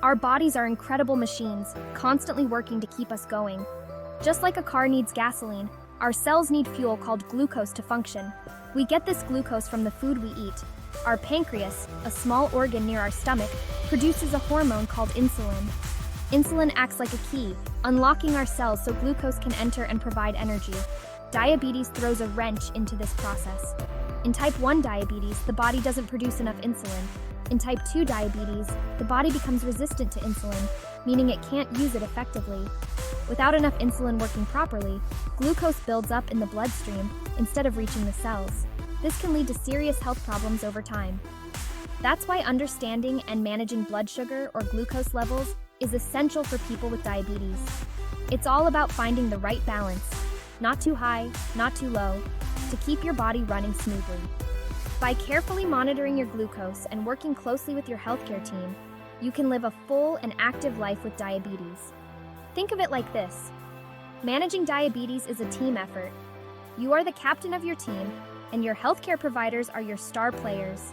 Our bodies are incredible machines, constantly working to keep us going. Just like a car needs gasoline, our cells need fuel called glucose to function. We get this glucose from the food we eat. Our pancreas, a small organ near our stomach, produces a hormone called insulin. Insulin acts like a key, unlocking our cells so glucose can enter and provide energy. Diabetes throws a wrench into this process. In type 1 diabetes, the body doesn't produce enough insulin. In type 2 diabetes, the body becomes resistant to insulin, meaning it can't use it effectively. Without enough insulin working properly, glucose builds up in the bloodstream instead of reaching the cells. This can lead to serious health problems over time. That's why understanding and managing blood sugar or glucose levels is essential for people with diabetes. It's all about finding the right balance, not too high, not too low, to keep your body running smoothly. By carefully monitoring your glucose and working closely with your healthcare team, you can live a full and active life with diabetes. Think of it like this. Managing diabetes is a team effort. You are the captain of your team, and your healthcare providers are your star players.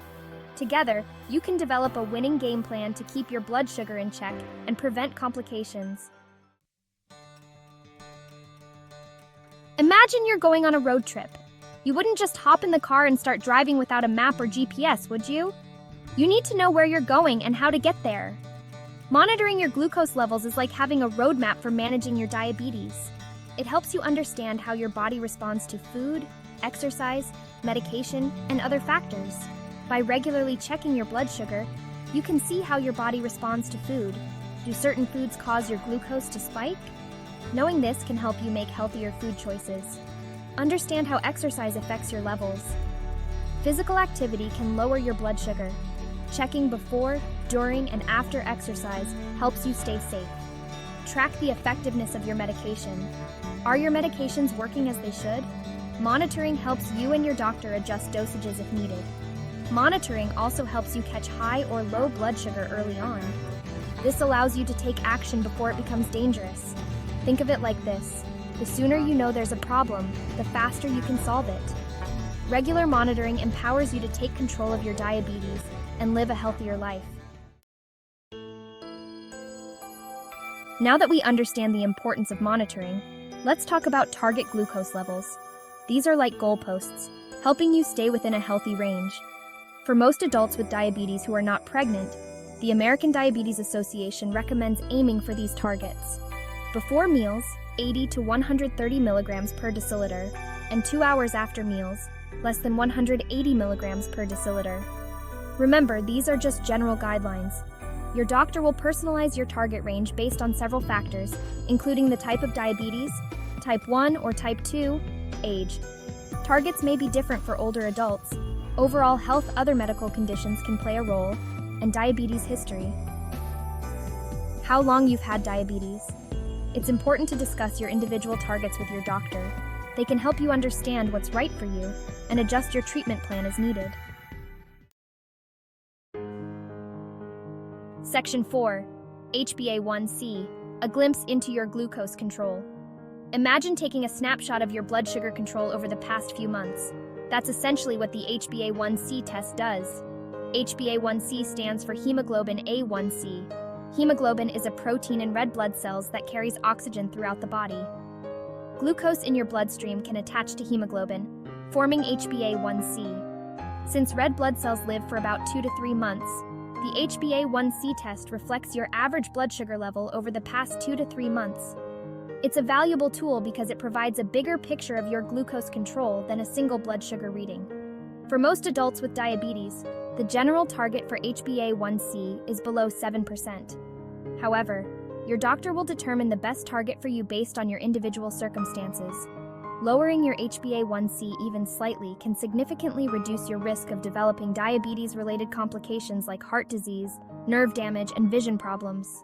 Together, you can develop a winning game plan to keep your blood sugar in check and prevent complications. Imagine you're going on a road trip. You wouldn't just hop in the car and start driving without a map or GPS, would you? You need to know where you're going and how to get there. Monitoring your glucose levels is like having a roadmap for managing your diabetes. It helps you understand how your body responds to food, exercise, medication, and other factors. By regularly checking your blood sugar, you can see how your body responds to food. Do certain foods cause your glucose to spike? Knowing this can help you make healthier food choices. Understand how exercise affects your levels. Physical activity can lower your blood sugar. Checking before, during, and after exercise helps you stay safe. Track the effectiveness of your medication. Are your medications working as they should? Monitoring helps you and your doctor adjust dosages if needed. Monitoring also helps you catch high or low blood sugar early on. This allows you to take action before it becomes dangerous. Think of it like this. The sooner you know there's a problem, the faster you can solve it. Regular monitoring empowers you to take control of your diabetes and live a healthier life. Now that we understand the importance of monitoring, let's talk about target glucose levels. These are like goalposts, helping you stay within a healthy range. For most adults with diabetes who are not pregnant, the American Diabetes Association recommends aiming for these targets. Before meals, 80 to 130 milligrams per deciliter, and 2 hours after meals, less than 180 milligrams per deciliter. Remember, these are just general guidelines. Your doctor will personalize your target range based on several factors, including the type of diabetes, type 1 or type 2, age. Targets may be different for older adults. Overall health, other medical conditions can play a role, and diabetes history. How long you've had diabetes. It's important to discuss your individual targets with your doctor. They can help you understand what's right for you and adjust your treatment plan as needed. Section 4. HbA1c, a glimpse into your glucose control. Imagine taking a snapshot of your blood sugar control over the past few months. That's essentially what the HbA1c test does. HbA1c stands for hemoglobin A1c. Hemoglobin is a protein in red blood cells that carries oxygen throughout the body. Glucose in your bloodstream can attach to hemoglobin, forming HbA1c. Since red blood cells live for about 2 to 3 months, the HbA1c test reflects your average blood sugar level over the past 2 to 3 months. It's a valuable tool because it provides a bigger picture of your glucose control than a single blood sugar reading. For most adults with diabetes, the general target for HbA1c is below 7%. However, your doctor will determine the best target for you based on your individual circumstances. Lowering your HbA1c even slightly can significantly reduce your risk of developing diabetes-related complications like heart disease, nerve damage, and vision problems.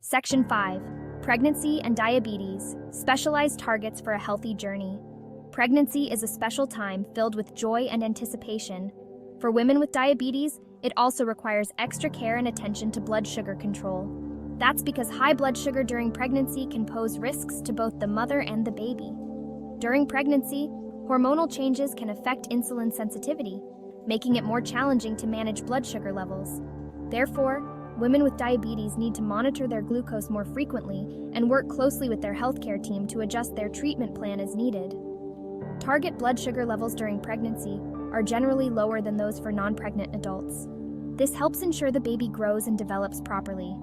Section 5. Pregnancy and diabetes, specialized targets for a healthy journey. Pregnancy is a special time filled with joy and anticipation. For women with diabetes, it also requires extra care and attention to blood sugar control. That's because high blood sugar during pregnancy can pose risks to both the mother and the baby. During pregnancy, hormonal changes can affect insulin sensitivity, making it more challenging to manage blood sugar levels. Therefore, women with diabetes need to monitor their glucose more frequently and work closely with their healthcare team to adjust their treatment plan as needed. Target blood sugar levels during pregnancy are generally lower than those for non-pregnant adults. This helps ensure the baby grows and develops properly.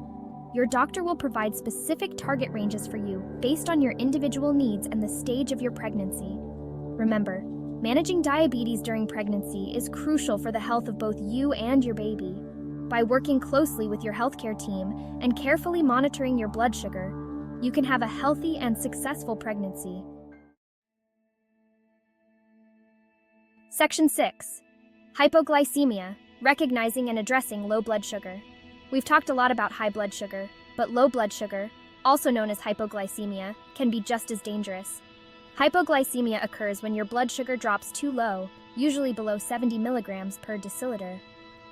Your doctor will provide specific target ranges for you based on your individual needs and the stage of your pregnancy. Remember, managing diabetes during pregnancy is crucial for the health of both you and your baby. By working closely with your healthcare team and carefully monitoring your blood sugar, you can have a healthy and successful pregnancy. Section 6. Hypoglycemia, recognizing and addressing low blood sugar. We've talked a lot about high blood sugar, but low blood sugar, also known as hypoglycemia, can be just as dangerous. Hypoglycemia occurs when your blood sugar drops too low, usually below 70 milligrams per deciliter.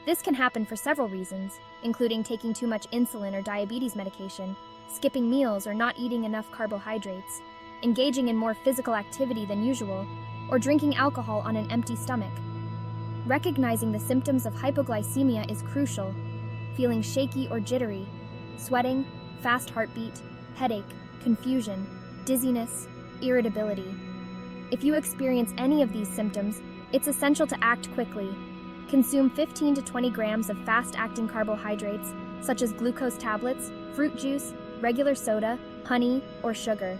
This can happen for several reasons, including taking too much insulin or diabetes medication, skipping meals or not eating enough carbohydrates, engaging in more physical activity than usual, or drinking alcohol on an empty stomach. Recognizing the symptoms of hypoglycemia is crucial. Feeling shaky or jittery, sweating, fast heartbeat, headache, confusion, dizziness, irritability. If you experience any of these symptoms, it's essential to act quickly. Consume 15 to 20 grams of fast-acting carbohydrates, such as glucose tablets, fruit juice, regular soda, honey, or sugar.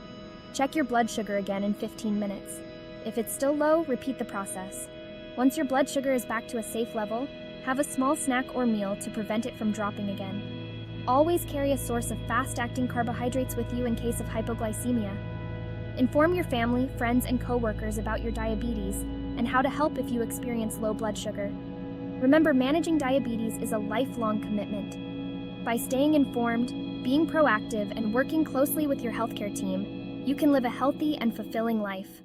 Check your blood sugar again in 15 minutes. If it's still low, repeat the process. Once your blood sugar is back to a safe level, have a small snack or meal to prevent it from dropping again. Always carry a source of fast-acting carbohydrates with you in case of hypoglycemia. Inform your family, friends, and coworkers about your diabetes and how to help if you experience low blood sugar. Remember, managing diabetes is a lifelong commitment. By staying informed, being proactive, and working closely with your healthcare team, you can live a healthy and fulfilling life.